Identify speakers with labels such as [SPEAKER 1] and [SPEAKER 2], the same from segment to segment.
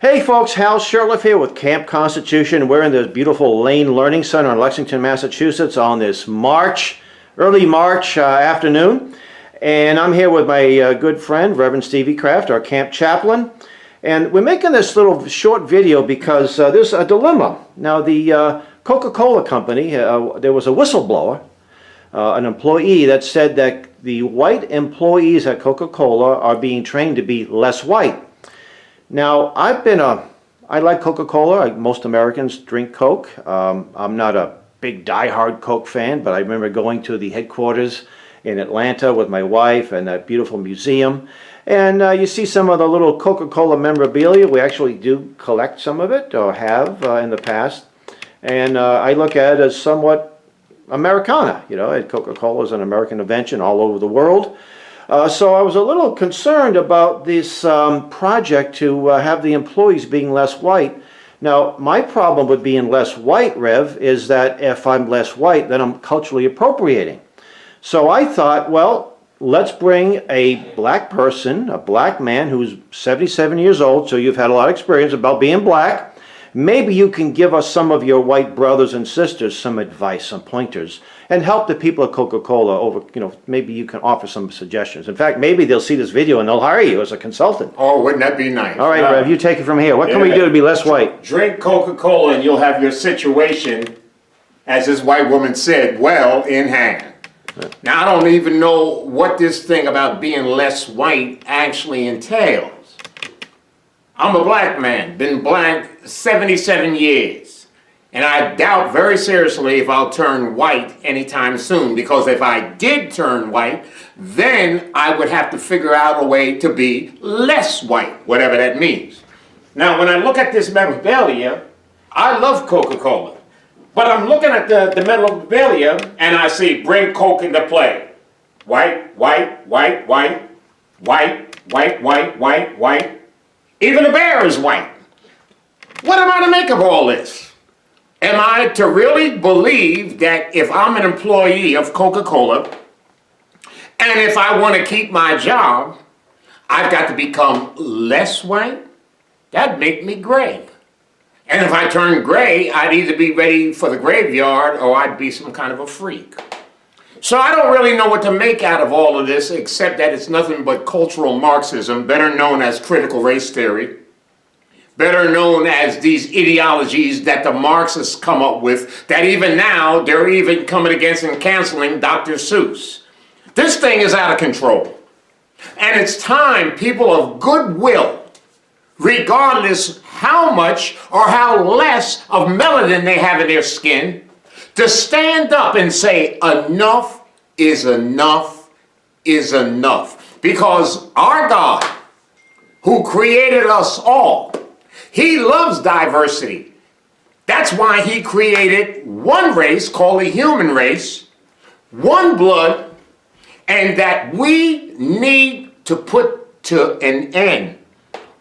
[SPEAKER 1] Hey folks, Hal Shurtleff here with Camp Constitution. We're in this beautiful Lane Learning Center in Lexington, Massachusetts on this early March afternoon. And I'm here with my good friend, Reverend Stevie Kraft, our camp chaplain. And we're making this little short video because there's a dilemma. Now the Coca-Cola company, there was a whistleblower, an employee that said that the white employees at Coca-Cola are being trained to be less white. Now, I like Coca-Cola. Most Americans drink Coke. I'm not a big die-hard Coke fan, but I remember going to the headquarters in Atlanta with my wife and that beautiful museum. And you see some of the little Coca-Cola memorabilia. We actually do collect some of it, or have in the past. And I look at it as somewhat Americana. You know, Coca-Cola is an American invention all over the world. So I was a little concerned about this project to have the employees being less white. Now, my problem with being less white, Rev, is that if I'm less white, then I'm culturally appropriating. So I thought, well, let's bring a black person, a black man who's 77 years old, so you've had a lot of experience about being black. Maybe you can give us, some of your white brothers and sisters, some advice, some pointers, and help the people at Coca-Cola over, maybe you can offer some suggestions. In fact, maybe they'll see this video and they'll hire you as a consultant.
[SPEAKER 2] Oh, wouldn't that be nice?
[SPEAKER 1] All right, Rev, you take it from here. What can we do to be less white?
[SPEAKER 2] Drink Coca-Cola and you'll have your situation, as this white woman said, well in hand. Now, I don't even know what this thing about being less white actually entails. I'm a black man, been black 77 years, and I doubt very seriously if I'll turn white anytime soon, because if I did turn white, then I would have to figure out a way to be less white, whatever that means. Now, when I look at this memorabilia, I love Coca-Cola. But I'm looking at the memorabilia and I see bring Coke into play. White, white, white, white, white, white, white, white, white. Even the bear is white. What am I to make of all this? Am I to really believe that if I'm an employee of Coca-Cola and if I want to keep my job, I've got to become less white? That'd make me gray. And if I turn gray, I'd either be ready for the graveyard or I'd be some kind of a freak. So I don't really know what to make out of all of this, except that it's nothing but cultural Marxism, better known as critical race theory, better known as these ideologies that the Marxists come up with, that even now they're even coming against and canceling Dr. Seuss. This thing is out of control. And it's time people of goodwill, regardless how much or how less of melanin they have in their skin, to stand up and say enough is enough is enough. Because our God, who created us all, he loves diversity. That's why he created one race called the human race, one blood, and that we need to put to an end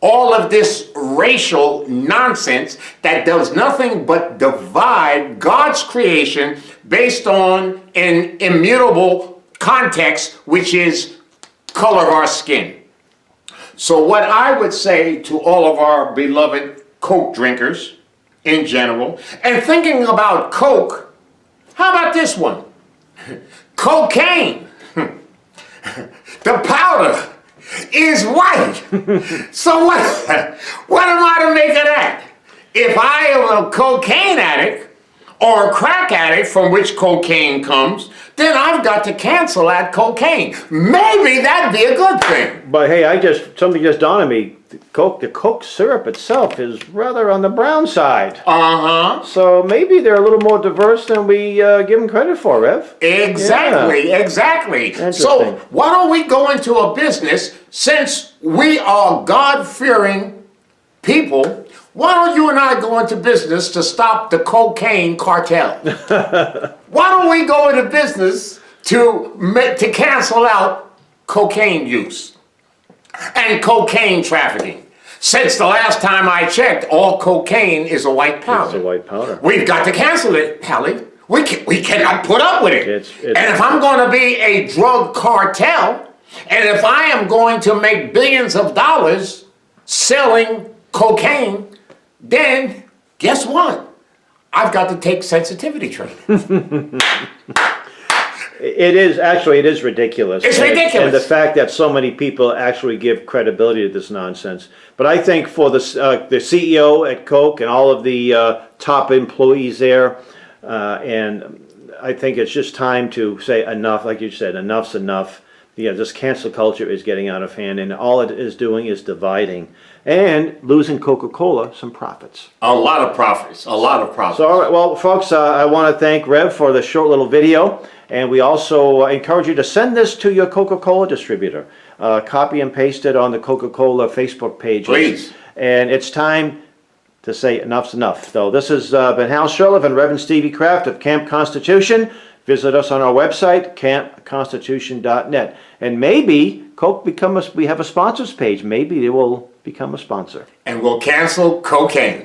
[SPEAKER 2] all of this racial nonsense that does nothing but divide God's creation based on an immutable context, which is color of our skin. So what I would say to all of our beloved Coke drinkers in general, and thinking about Coke, how about this one? Cocaine. The powder is white. So what am I to make of that? If I am a cocaine addict or a crack addict from which cocaine comes, then I've got to cancel that cocaine. Maybe that'd be a good thing.
[SPEAKER 1] But hey, something just dawned on me. The Coke syrup itself is rather on the brown side.
[SPEAKER 2] Uh-huh.
[SPEAKER 1] So maybe they're a little more diverse than we give them credit for, Rev.
[SPEAKER 2] Exactly,
[SPEAKER 1] yeah.
[SPEAKER 2] Exactly. So why don't we go into a business, since we are God-fearing people, why don't you and I go into business to stop the cocaine cartel? Why don't we go into business to cancel out cocaine use and cocaine trafficking? Since the last time I checked, all cocaine is a white powder.
[SPEAKER 1] It's a white powder.
[SPEAKER 2] We've got to cancel it, Hallie. We cannot put up with it. And if I'm going to be a drug cartel, and if I am going to make billions of dollars selling cocaine, then guess what? I've got to take sensitivity training.
[SPEAKER 1] It is ridiculous.
[SPEAKER 2] It's
[SPEAKER 1] And
[SPEAKER 2] ridiculous.
[SPEAKER 1] the fact that so many people actually give credibility to this nonsense. But I think for the CEO at Coke and all of the top employees there, and I think it's just time to say enough. Like you said, enough's enough. This cancel culture is getting out of hand, and all it is doing is dividing and losing Coca-Cola some profits.
[SPEAKER 2] A lot of profits. A lot of profits.
[SPEAKER 1] So, all right, well, folks, I want to thank Rev for the short little video, and we also encourage you to send this to your Coca-Cola distributor. Copy and paste it on the Coca-Cola Facebook page.
[SPEAKER 2] Please.
[SPEAKER 1] And it's time to say enough's enough. So this has been Hal Sherliff and Reverend Stevie Kraft of Camp Constitution. Visit us on our website, campconstitution.net. And maybe Coke we have a sponsors page. Maybe they will become a sponsor.
[SPEAKER 2] And we'll cancel cocaine.